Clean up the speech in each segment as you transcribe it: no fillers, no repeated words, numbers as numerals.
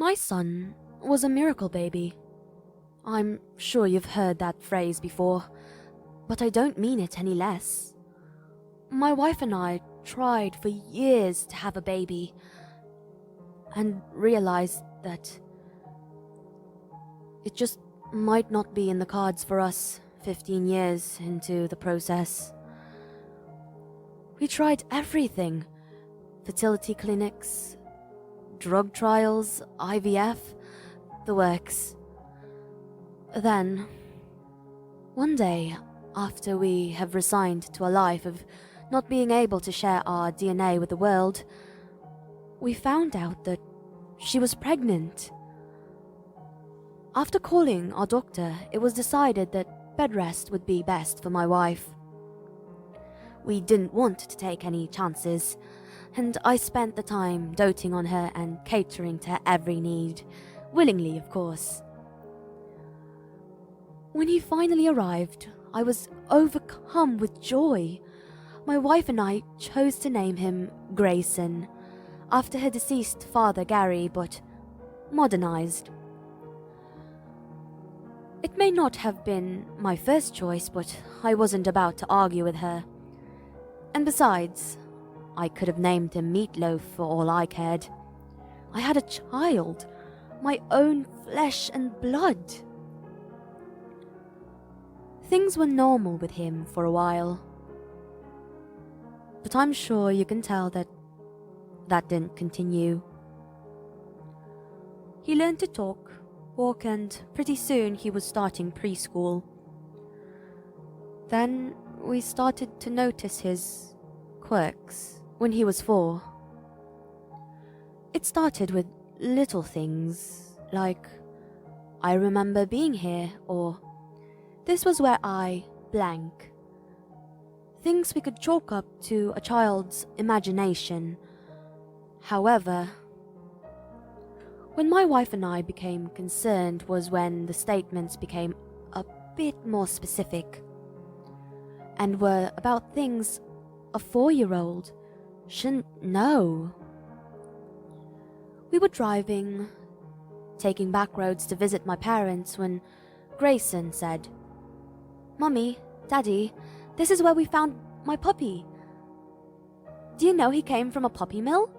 My son was a miracle baby. I'm sure you've heard that phrase before, but I don't mean it any less. My wife and I tried for years to have a baby and realized that it just might not be in the cards for us 15 years into the process. We tried everything: fertility clinics, drug trials, IVF, the works. Then, one day, after we have resigned to a life of not being able to share our DNA with the world, we found out that she was pregnant. After calling our doctor, it was decided that bed rest would be best for my wife. We didn't want to take any chances, and I spent the time doting on her and catering to her every need, willingly, of course. When he finally arrived, I was overcome with joy. My wife and I chose to name him Grayson, after her deceased father Gary, but modernized. It may not have been my first choice, but I wasn't about to argue with her. And besides, I could have named him Meatloaf for all I cared. I had a child, my own flesh and blood. Things were normal with him for a while, but I'm sure you can tell that didn't continue. He learned to talk, walk, and pretty soon he was starting preschool. Then we started to notice his quirks when he was 4. It started with little things like, "I remember being here," or "This was where I blank." Things we could chalk up to a child's imagination. However, when my wife and I became concerned was when the statements became a bit more specific and were about things a 4-year-old shouldn't know. We were driving, taking back roads to visit my parents when Grayson said, "Mummy, Daddy, this is where we found my puppy. Do you know he came from a puppy mill?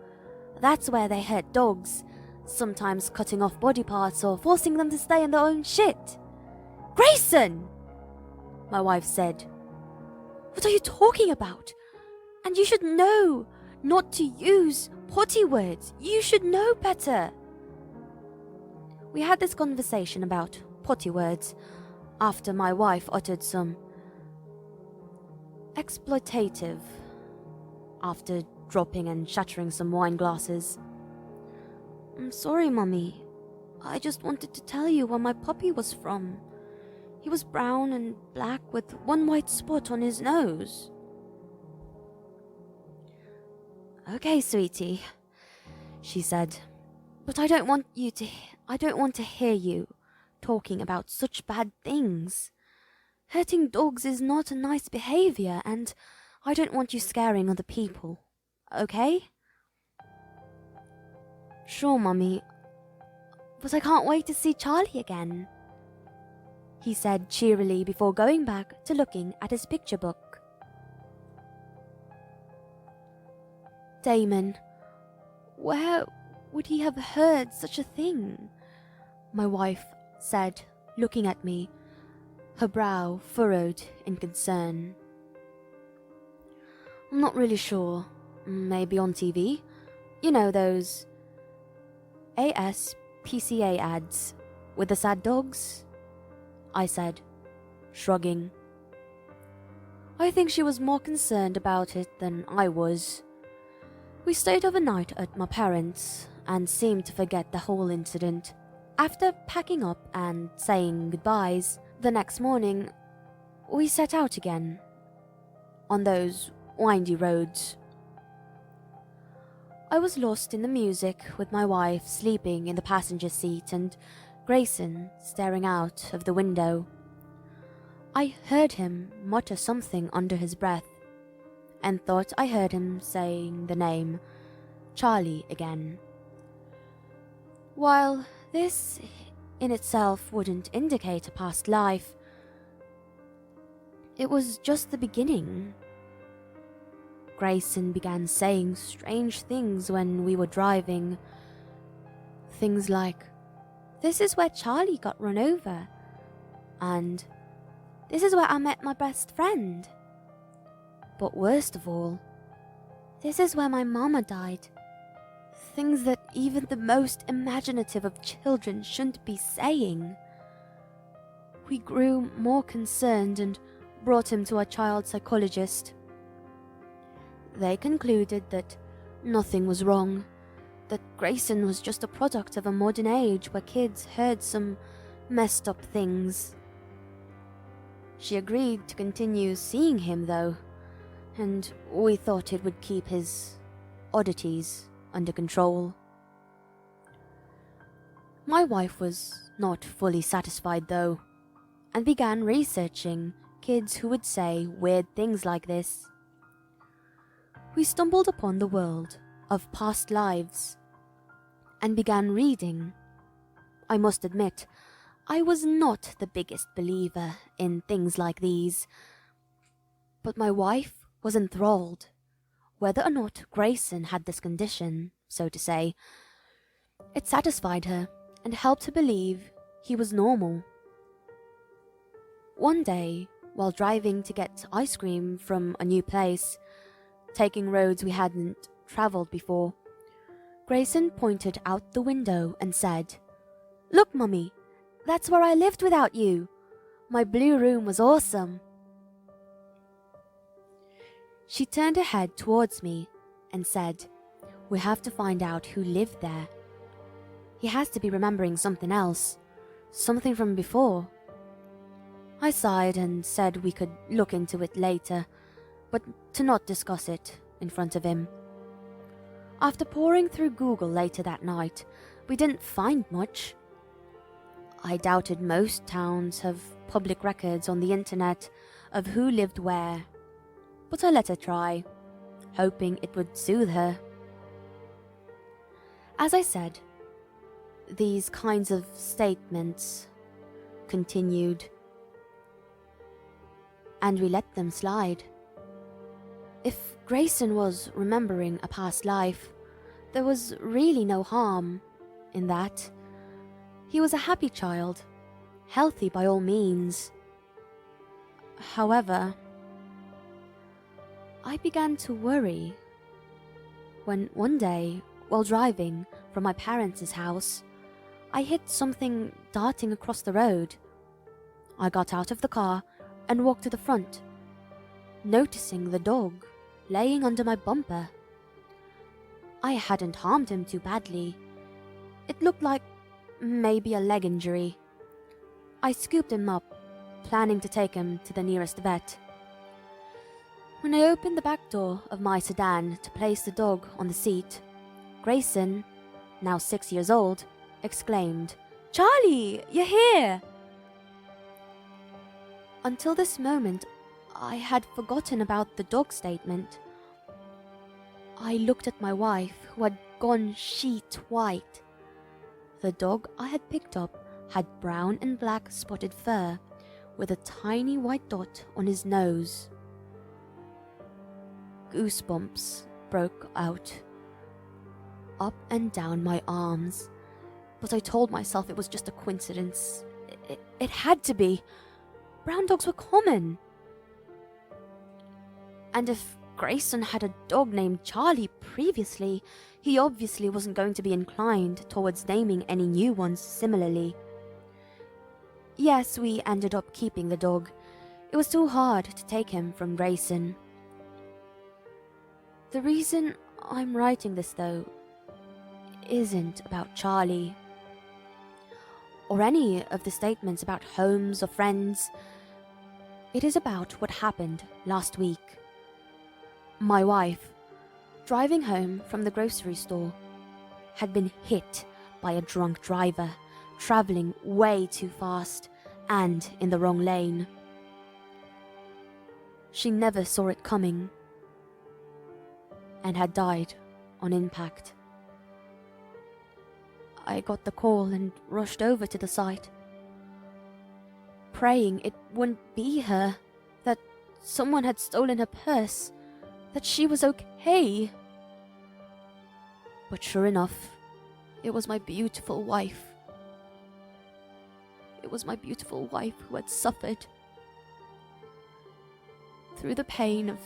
That's where they hurt dogs, sometimes cutting off body parts or forcing them to stay in their own shit." "Grayson!" my wife said. "What are you talking about? And you should know not to use potty words. You should know better." We had this conversation about potty words after my wife uttered some exploitative after dropping and shattering some wine glasses. "I'm sorry, Mummy. I just wanted to tell you where my puppy was from. He was brown and black with one white spot on his nose." "Okay, sweetie," she said, "but I don't want to hear you talking about such bad things. Hurting dogs is not a nice behavior, and I don't want you scaring other people. Okay?" "Sure, Mummy, but I can't wait to see Charlie again," he said cheerily before going back to looking at his picture book. "Damon, where would he have heard such a thing?" my wife said, looking at me, her brow furrowed in concern. "I'm not really sure. Maybe on TV. You know those ASPCA ads with the sad dogs?" I said, shrugging. I think she was more concerned about it than I was. We stayed overnight at my parents' and seemed to forget the whole incident. After packing up and saying goodbyes, the next morning, we set out again on those windy roads. I was lost in the music with my wife sleeping in the passenger seat and Grayson staring out of the window. I heard him mutter something under his breath and thought I heard him saying the name Charlie again. While this in itself wouldn't indicate a past life, it was just the beginning. Grayson began saying strange things when we were driving. Things like, "This is where Charlie got run over," and "This is where I met my best friend." But worst of all, "This is where my mama died." Things that even the most imaginative of children shouldn't be saying. We grew more concerned and brought him to a child psychologist. They concluded that nothing was wrong, that Grayson was just a product of a modern age where kids heard some messed up things. She agreed to continue seeing him though, and we thought it would keep his oddities under control. My wife was not fully satisfied though, and began researching kids who would say weird things like this. We stumbled upon the world of past lives and began reading. I must admit, I was not the biggest believer in things like these, but my wife was enthralled. Whether or not Grayson had this condition, so to say, it satisfied her and helped her believe he was normal. One day, while driving to get ice cream from a new place, taking roads we hadn't travelled before, Grayson pointed out the window and said, "Look, Mummy, that's where I lived without you. My blue room was awesome." She turned her head towards me and said, "We have to find out who lived there. He has to be remembering something else, something from before." I sighed and said we could look into it later, but to not discuss it in front of him. After poring through Google later that night, we didn't find much. I doubted most towns have public records on the internet of who lived where, but I let her try, hoping it would soothe her. As I said, these kinds of statements continued, and we let them slide. If Grayson was remembering a past life, there was really no harm in that. He was a happy child, healthy by all means. However, I began to worry when one day, while driving from my parents' house, I hit something darting across the road. I got out of the car and walked to the front, noticing the dog laying under my bumper. I hadn't harmed him too badly. It looked like maybe a leg injury. I scooped him up, planning to take him to the nearest vet. When I opened the back door of my sedan to place the dog on the seat, Grayson, now 6 years old, exclaimed, "Charlie, you're here!" Until this moment, I had forgotten about the dog statement. I looked at my wife, who had gone sheet white. The dog I had picked up had brown and black spotted fur with a tiny white dot on his nose. Goosebumps broke out up and down my arms, but I told myself it was just a coincidence. It had to be. Brown dogs were common. And if Grayson had a dog named Charlie previously, he obviously wasn't going to be inclined towards naming any new ones similarly. Yes, we ended up keeping the dog. It was too hard to take him from Grayson. The reason I'm writing this, though, isn't about Charlie, or any of the statements about homes or friends. It is about what happened last week. My wife, driving home from the grocery store, had been hit by a drunk driver, traveling way too fast and in the wrong lane. She never saw it coming and had died on impact. I got the call and rushed over to the site, praying it wouldn't be her, that someone had stolen her purse, that she was okay. But sure enough, it was my beautiful wife. It was my beautiful wife who had suffered. Through the pain of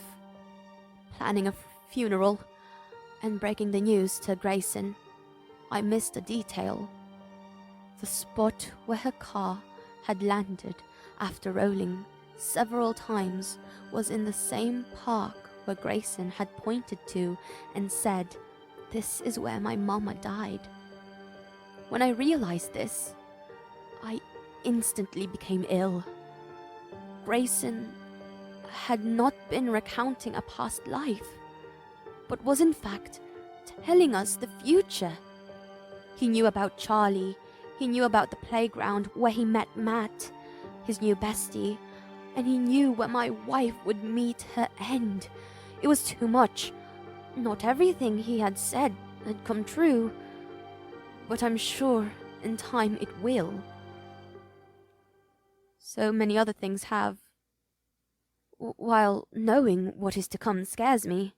planning a funeral and breaking the news to Grayson, I missed a detail. The spot where her car had landed after rolling several times was in the same park where Grayson had pointed to and said, "This is where my mama died." When I realized this, I instantly became ill. Grayson had not been recounting a past life, but was in fact telling us the future. He knew about Charlie, he knew about the playground where he met Matt, his new bestie, and he knew where my wife would meet her end. It was too much. Not everything he had said had come true, but I'm sure in time it will. So many other things have. While knowing what is to come scares me,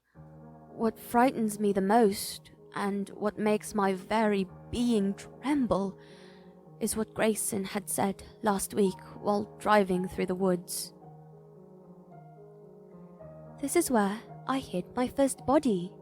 what frightens me the most, and what makes my very being tremble, is what Grayson had said last week while driving through the woods. "This is where I hid my first body,"